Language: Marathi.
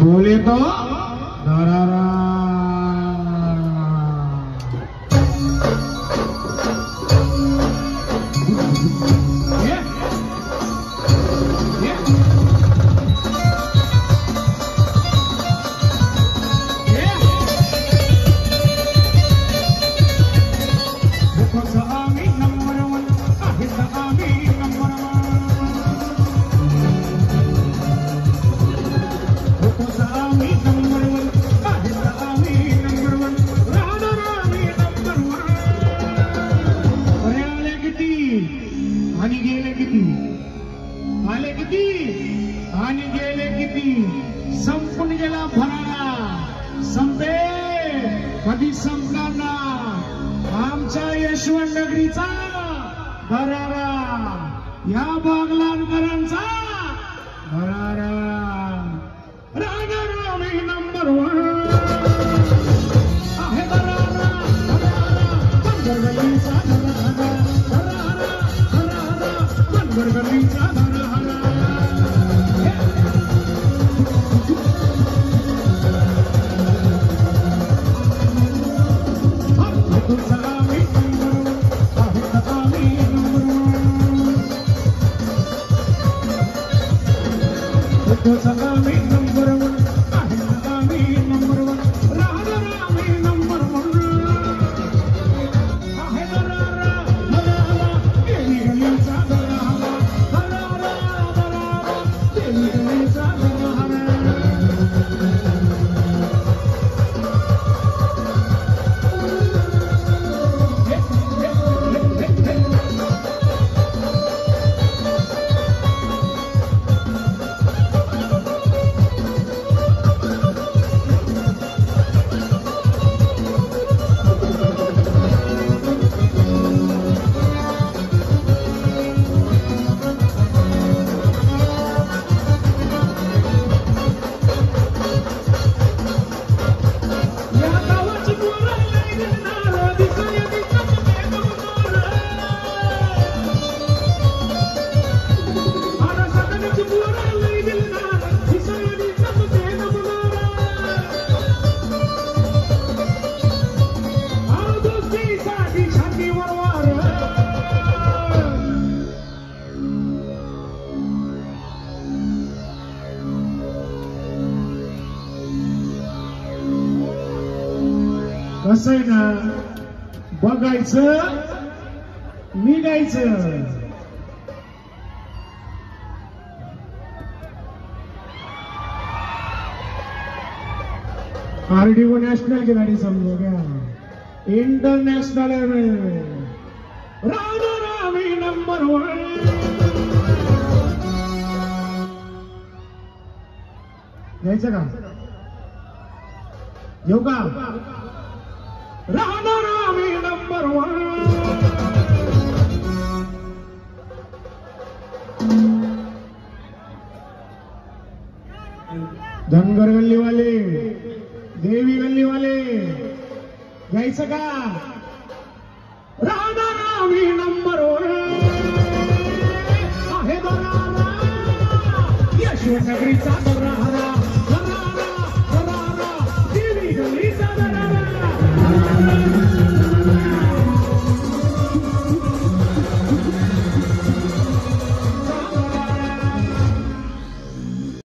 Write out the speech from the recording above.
बोले तो दरारा संपून गेला भरारा संपे कधी संपणार ना आमच्या यशवंत नगरीचा भरारा या बागलांकरांचा भरारा राजा मी नंबर 1 आहे भरारा गल्लीचा गल्लीचा कसं आहे ना बघायचं निघायचं आरडीओ नॅशनल की गाडी समजो क्या इंटरनॅशनल रामी नंबर 1 घ्यायचं का येऊ का रामी नंबर 1 धनगर गल्ली वाले देवी गल्ली वाले घ्यायचं का रामी नंबर 1 आहे बरारा यशवंत नगरीचा बरारा